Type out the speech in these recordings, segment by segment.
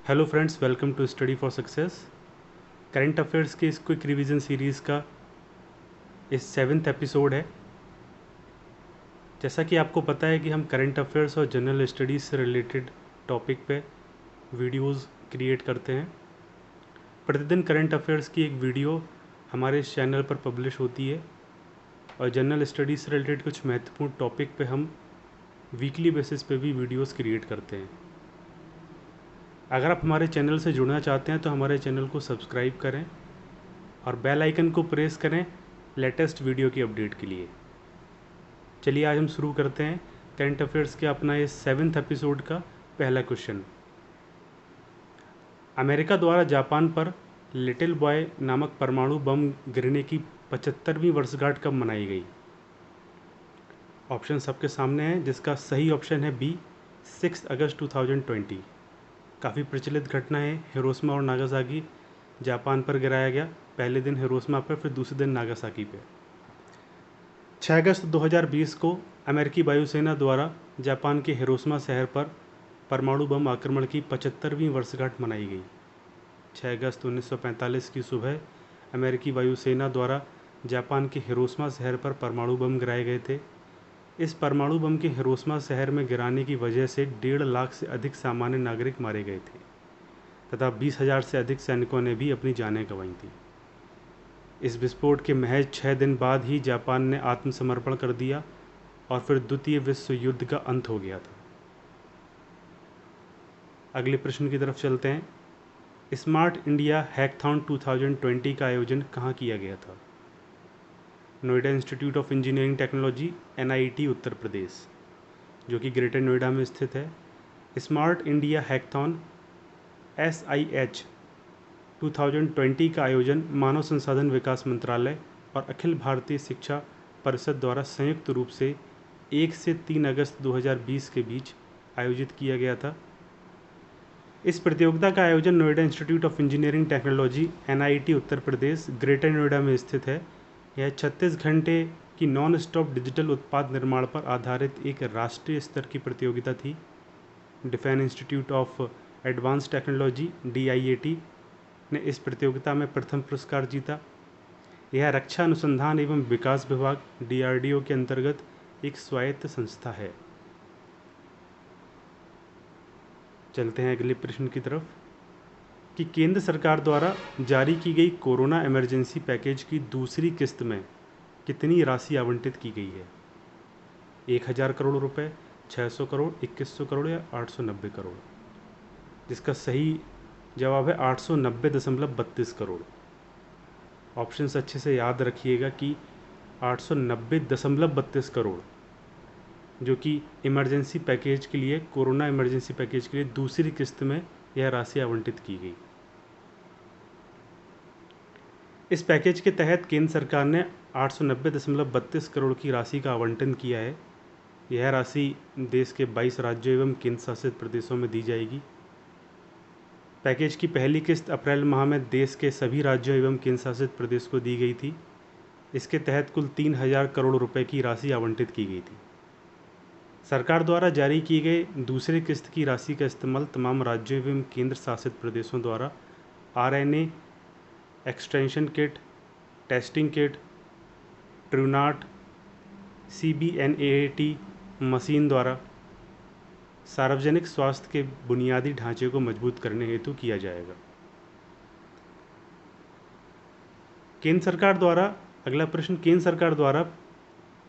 Hello friends, welcome to study for success. Current affairs के इस quick revision series का इस 7th एपिसोड है। जैसा कि आपको पता है कि हम करंट अफेयर्स और जनरल स्टडीज़ से रिलेटेड टॉपिक पे वीडियोस क्रिएट करते हैं। प्रतिदिन करंट अफेयर्स की एक वीडियो हमारे इस चैनल पर पब्लिश होती है और जनरल स्टडीज़ से रिलेटेड कुछ महत्वपूर्ण टॉपिक पे हम वीकली बेसिस पे भी वीडियोस क्रिएट करते हैं। अगर आप हमारे चैनल से जुड़ना चाहते हैं तो हमारे चैनल को सब्सक्राइब करें और बेल आइकन को प्रेस करें लेटेस्ट वीडियो की अपडेट के लिए। चलिए आज हम शुरू करते हैं करंट अफेयर्स के अपना ये 7th एपिसोड का पहला क्वेश्चन। अमेरिका द्वारा जापान पर लिटिल बॉय नामक परमाणु बम गिरने की 75वीं वर्षगांठ कब मनाई गई? ऑप्शन सबके सामने है, जिसका सही ऑप्शन है बी, 6 अगस्त 2020। काफ़ी प्रचलित घटना है। हिरोशिमा और नागासाकी जापान पर गिराया गया, पहले दिन हिरोशिमा पर, फिर दूसरे दिन नागासाकी पे। 6 अगस्त 2020 को अमेरिकी वायुसेना द्वारा जापान के हिरोशिमा शहर पर परमाणु बम आक्रमण की 75वीं वर्षगांठ मनाई गई। 6 अगस्त 1945 की सुबह अमेरिकी वायुसेना द्वारा जापान के हिरोशिमा शहर पर परमाणु बम गिराए गए थे। इस परमाणु बम के हिरोशिमा शहर में गिराने की वजह से 1.5 लाख से अधिक सामान्य नागरिक मारे गए थे तथा 20,000 से अधिक सैनिकों ने भी अपनी जानें गंवाई थी। इस विस्फोट के महज 6 दिन बाद ही जापान ने आत्मसमर्पण कर दिया और फिर द्वितीय विश्व युद्ध का अंत हो गया था। अगले प्रश्न की तरफ चलते हैं। स्मार्ट इंडिया हैकथॉन 2020 का आयोजन कहाँ किया गया था? Noida institute of engineering technology NIT Uttar Pradesh, जो कि ग्रेटर नोएडा में स्थित है। स्मार्ट इंडिया हैकथॉन SIH 2020 का आयोजन मानव संसाधन विकास मंत्रालय और अखिल भारतीय शिक्षा परिषद द्वारा संयुक्त रूप से 1 से 3 अगस्त 2020 के बीच आयोजित किया गया था। इस प्रतियोगिता का आयोजन Noida institute of engineering technology NIT Uttar Pradesh greater Noida में स्थित है। यह 36 घंटे की नॉन स्टॉप डिजिटल उत्पाद निर्माण पर आधारित एक राष्ट्रीय स्तर की प्रतियोगिता थी। Defence institute of advance technology DIAT ने इस प्रतियोगिता में प्रथम पुरस्कार जीता। यह रक्षा अनुसंधान एवं विकास विभाग DRDO के अंतर्गत एक स्वायत्त संस्था है। चलते हैं अगले प्रश्न की तरफ कि केंद्र सरकार द्वारा जारी की गई कोरोना इमरजेंसी पैकेज की दूसरी किस्त में कितनी राशि आवंटित की गई है? 1,000 करोड़ रुपए, 600 करोड़, 2,100 करोड़ या 890 करोड़? जिसका सही जवाब है 890.32 करोड़। ऑप्शंस अच्छे से याद रखिएगा कि 890.32 करोड़ जो कि इमरजेंसी पैकेज के लिए, कोरोना इमरजेंसी पैकेज के लिए दूसरी किस्त में यह राशि आवंटित की गई। इस पैकेज के तहत केंद्र सरकार ने 890.32 करोड़ की राशि का आवंटन किया है। यह राशि देश के 22 राज्यों एवं केंद्र शासित प्रदेशों में दी जाएगी। पैकेज की पहली किस्त अप्रैल माह में देश के सभी राज्यों एवं केंद्र शासित प्रदेश को दी गई थी। इसके तहत कुल 3,000 करोड़ रुपए की राशि आवंटित की गई थी। सरकार द्वारा जारी की गई दूसरी किस्त की राशि का इस्तेमाल तमाम राज्यों एवं केंद्र शासित प्रदेशों द्वारा RNA extension kit, testing kit, Truenat, CBNAT machine द्वारा सार्वजनिक स्वास्थ्य के बुनियादी ढांचे को मजबूत करने हेतु किया जाएगा। केंद्र सरकार द्वारा, अगला प्रश्न, केंद्र सरकार द्वारा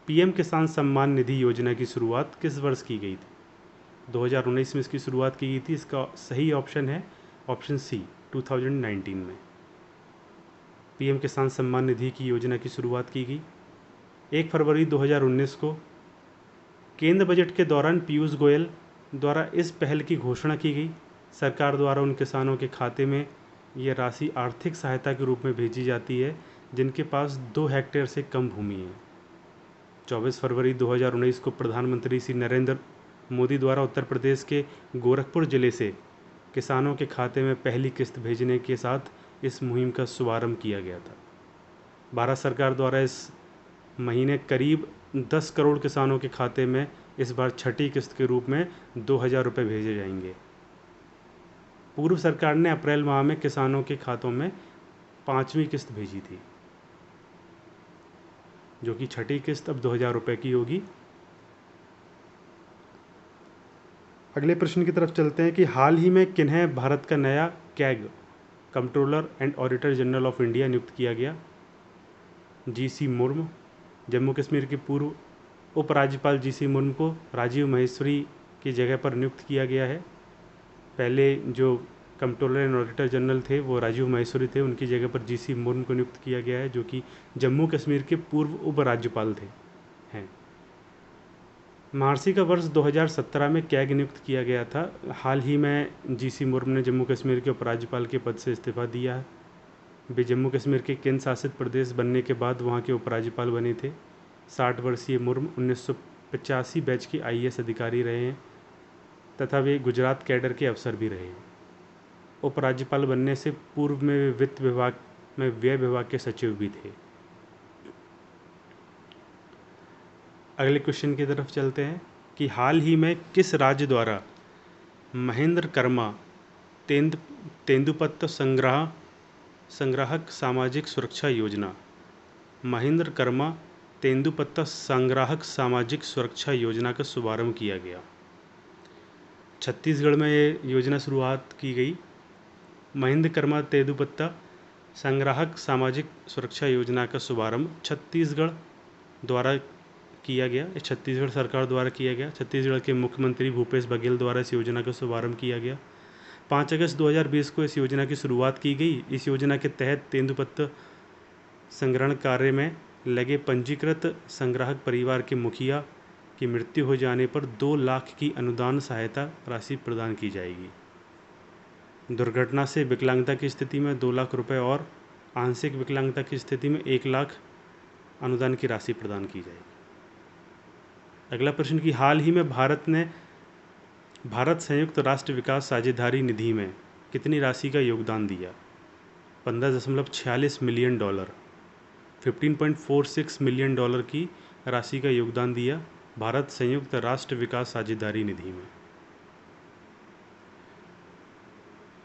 PM किसान सम्मान निधि योजना की शुरुआत किस वर्ष की गई थी? 2019 में इसकी शुरुआत की गई थी। इसका सही ऑप्शन है ऑप्शन C, 2019 में PM किसान सम्मान निधि की योजना की शुरुआत की गई। 1 फरवरी 2019 को केंद्र बजट के दौरान पीयूष गोयल द्वारा इस पहल की घोषणा की गई। सरकार द्वारा उन किसानों के खाते में ये राशि आर्थिक सहायता के रूप में भेजी जाती है जिनके पास 2 हेक्टेयर से कम भूमि है। 24 फरवरी 2019 को प्रधानमंत्री श्री नरेंद्र मोदी द्वारा उत्तर प्रदेश के गोरखपुर जिले से किसानों के खाते में पहली किस्त भेजने के साथ इस मुहिम का शुभारंभ किया गया था। भारत सरकार द्वारा इस महीने करीब 10 करोड़ किसानों के खाते में इस बार छठी किस्त के रूप में 2,000 रुपये भेजे जाएंगे। पूर्व सरकार ने अप्रैल माह में किसानों के खातों में 5वीं किस्त भेजी थी, जो कि छठी किस्त अब 2000 रुपये की होगी। अगले प्रश्न की तरफ चलते हैं कि हाल ही में किन्हें भारत का नया CAG controller and auditor general of India नियुक्त किया गया? जीसी मुर्मू। जम्मू कश्मीर के पूर्व उपराज्यपाल जीसी मुर्मू को राजीव महेश्वरी की जगह पर नियुक्त किया गया है। पहले जो कंट्रोलर एंड ऑडिटर जनरल थे वो राजीव महेश्वरी थे, उनकी जगह पर जीसी मुर्मू को नियुक्त किया गया है, जो कि जम्मू कश्मीर के पूर्व उपराज्यपाल थे हैं। महार्षि का वर्ष 2017 में कैग नियुक्त किया गया था। हाल ही में जीसी मुर्मू ने जम्मू कश्मीर के उपराज्यपाल के पद से इस्तीफा दिया है। वे जम्मू कश्मीर के केंद्र शासित प्रदेश बनने के बाद वहाँ के उपराज्यपाल बने थे। 60 वर्षीय मुर्मू 1985 बैच के IAS अधिकारी रहे हैं तथा वे गुजरात कैडर के अफसर भी रहे हैं। उपराज्यपाल बनने से पूर्व में वे वित्त विभाग में व्यय विभाग के सचिव भी थे। अगले क्वेश्चन की तरफ चलते हैं कि हाल ही में किस राज्य द्वारा महेंद्र कर्मा तेंदुपत्त संग्राहक सामाजिक सुरक्षा योजना महेंद्र कर्मा तेंदुपत्ता संग्राहक सामाजिक सुरक्षा योजना का शुभारंभ किया गया? छत्तीसगढ़ में ये योजना शुरुआत की गई। महेंद्र कर्मा तेंदुपत्ता संग्राहक सामाजिक सुरक्षा योजना का शुभारंभ छत्तीसगढ़ द्वारा किया गया। इस छत्तीसगढ़ सरकार द्वारा किया गया। छत्तीसगढ़ के मुख्यमंत्री भूपेश बघेल द्वारा इस योजना का शुभारंभ किया गया। 5 अगस्त 2020 को इस योजना की शुरुआत की गई। इस योजना के तहत तेंदुपत्ता संग्रहण कार्य में लगे पंजीकृत संग्राहक परिवार के मुखिया की मृत्यु हो जाने पर 2 लाख की अनुदान सहायता राशि प्रदान की जाएगी। दुर्घटना से विकलांगता की स्थिति में 2 लाख रुपए और आंशिक विकलांगता की स्थिति में 1 लाख अनुदान की राशि प्रदान की जाएगी। अगला प्रश्न कि हाल ही में भारत संयुक्त राष्ट्र विकास साझेदारी निधि में कितनी राशि का योगदान दिया? 15.46 मिलियन डॉलर, 15.46 मिलियन डॉलर की राशि का योगदान दिया भारत संयुक्त राष्ट्र विकास साझेदारी निधि में।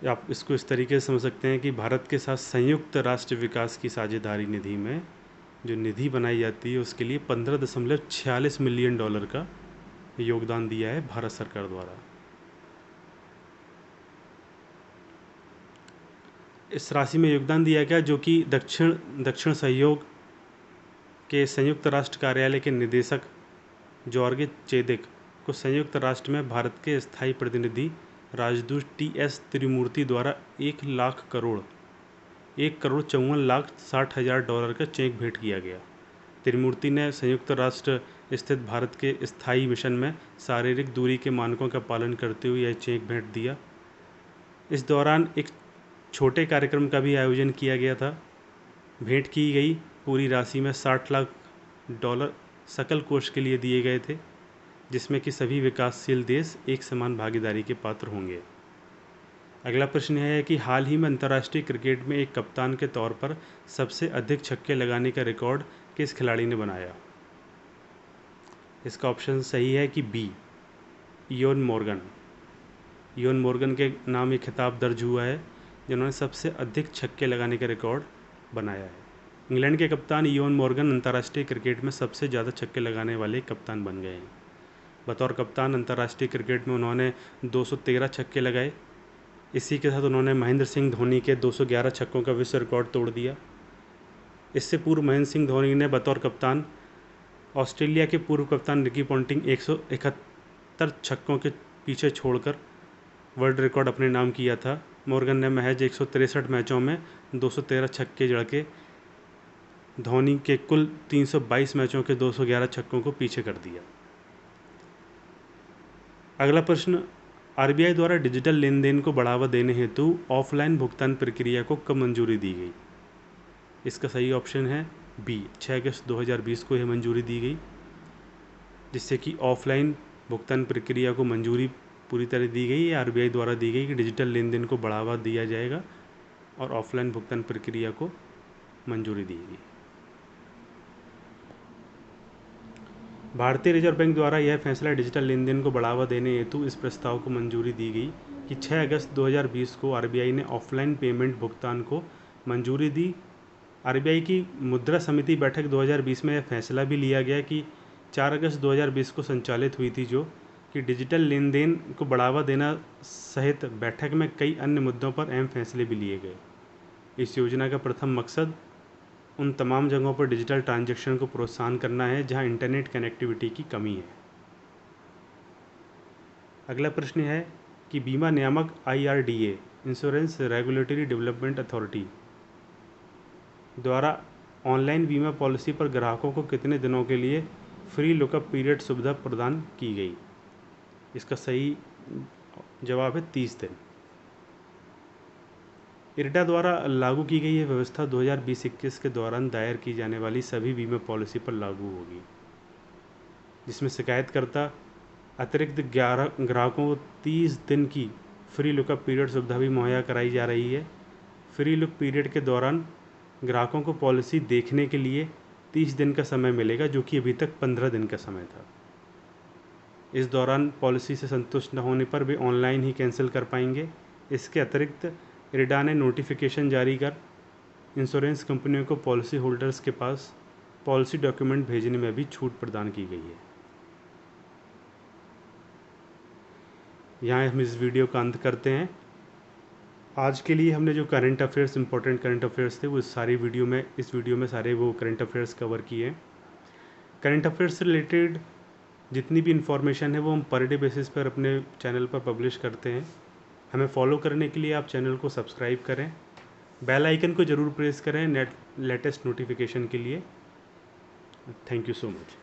आप इसको इस तरीके से समझ सकते हैं कि भारत के साथ संयुक्त राष्ट्र विकास की साझेदारी निधि में जो निधि बनाई जाती है उसके लिए 15.46 मिलियन डॉलर का योगदान दिया है भारत सरकार द्वारा। इस राशि में योगदान दिया गया जो कि दक्षिण सहयोग के संयुक्त राष्ट्र कार्यालय के निदेशक जॉर्गे चेदेक को संयुक्त राष्ट्र में भारत के स्थायी प्रतिनिधि राजदूत TS त्रिमूर्ति द्वारा 1,54,60,000 डॉलर का चेक भेंट किया गया। त्रिमूर्ति ने संयुक्त राष्ट्र स्थित भारत के स्थायी मिशन में शारीरिक दूरी के मानकों का पालन करते हुए यह चेक भेंट दिया। इस दौरान एक छोटे कार्यक्रम का भी आयोजन किया गया था। भेंट की गई पूरी राशि में 60 लाख डॉलर सकल कोष के लिए दिए गए थे, जिसमें कि सभी विकासशील देश एक समान भागीदारी के पात्र होंगे। अगला प्रश्न यह है कि हाल ही में अंतर्राष्ट्रीय क्रिकेट में एक कप्तान के तौर पर सबसे अधिक छक्के लगाने का रिकॉर्ड किस खिलाड़ी ने बनाया? इसका ऑप्शन सही है कि B, Eoin Morgan. Eoin Morgan के नाम ये खिताब दर्ज हुआ है जिन्होंने सबसे अधिक छक्के लगाने का रिकॉर्ड बनाया है। इंग्लैंड के कप्तान इयोन मॉर्गन अंतर्राष्ट्रीय क्रिकेट में सबसे ज़्यादा छक्के लगाने वाले कप्तान बन गए हैं। बतौर कप्तान अंतर्राष्ट्रीय क्रिकेट में उन्होंने 213 छक्के लगाए। इसी के साथ उन्होंने महेंद्र सिंह धोनी के 211 छक्कों का विश्व रिकॉर्ड तोड़ दिया। इससे पूर्व महेंद्र सिंह धोनी ने बतौर कप्तान ऑस्ट्रेलिया के पूर्व कप्तान रिकी पॉन्टिंग 171 छक्कों के पीछे छोड़कर वर्ल्ड रिकॉर्ड अपने नाम किया था। मॉर्गन ने महज 163 मैचों में 213 छक्के जड़ के धोनी के कुल 322 मैचों के 211 छक्कों को पीछे कर दिया। अगला प्रश्न, RBI द्वारा डिजिटल लेन देन को बढ़ावा देने हेतु ऑफलाइन भुगतान प्रक्रिया को कब मंजूरी दी गई? इसका सही ऑप्शन है बी, 6 अगस्त 2020 को यह मंजूरी दी गई, जिससे कि ऑफलाइन भुगतान प्रक्रिया को मंजूरी पूरी तरह दी गई। RBI द्वारा दी गई कि डिजिटल लेन देन को बढ़ावा दिया जाएगा और ऑफलाइन भुगतान प्रक्रिया को मंजूरी दी गई। भारतीय रिजर्व बैंक द्वारा यह फैसला डिजिटल लेन देन को बढ़ावा देने हेतु इस प्रस्ताव को मंजूरी दी गई कि 6 अगस्त 2020 को आरबीआई ने ऑफलाइन पेमेंट भुगतान को मंजूरी दी। आरबीआई की मुद्रा समिति बैठक 2020 में यह फैसला भी लिया गया कि 4 अगस्त 2020 को संचालित हुई थी, जो कि डिजिटल लेन देन को बढ़ावा देना सहित बैठक में कई अन्य मुद्दों पर अहम फैसले भी लिए गए। इस योजना का प्रथम मकसद उन तमाम जगहों पर डिजिटल ट्रांजैक्शन को प्रोत्साहन करना है जहां इंटरनेट कनेक्टिविटी की कमी है। अगला प्रश्न है कि बीमा नियामक IRDA insurance regulatory development authority द्वारा ऑनलाइन बीमा पॉलिसी पर ग्राहकों को कितने दिनों के लिए फ्री लुकअप पीरियड सुविधा प्रदान की गई? इसका सही जवाब है 30 दिन। इरडा द्वारा लागू की गई यह व्यवस्था 2020-21 के दौरान दायर की जाने वाली सभी बीमा पॉलिसी पर लागू होगी, जिसमें शिकायतकर्ता अतिरिक्त 11 ग्राहकों को 30 दिन की फ्री लुकअप पीरियड सुविधा भी मुहैया कराई जा रही है। फ्री लुक पीरियड के दौरान ग्राहकों को पॉलिसी देखने के लिए 30 दिन का समय मिलेगा, जो कि अभी तक 15 दिन का समय था। इस दौरान पॉलिसी से संतुष्ट न होने पर वे ऑनलाइन ही कैंसिल कर पाएंगे। इसके अतिरिक्त इरडा ने नोटिफिकेशन जारी कर इंश्योरेंस कंपनियों को पॉलिसी होल्डर्स के पास पॉलिसी डॉक्यूमेंट भेजने में भी छूट प्रदान की गई है। यहाँ हम इस वीडियो का अंत करते हैं। आज के लिए हमने जो current affairs, important current affairs थे, वो इस वीडियो में सारे वो करंट अफेयर्स कवर किए। करंट अफेयर्स से रिलेटेड जितनी भी इंफॉर्मेशन है वो हम पर डे बेसिस पर अपने चैनल पर पब्लिश करते हैं। हमें फॉलो करने के लिए आप चैनल को सब्सक्राइब करें, बेल आइकन को ज़रूर प्रेस करें लेटेस्ट नोटिफिकेशन के लिए। Thank you so much.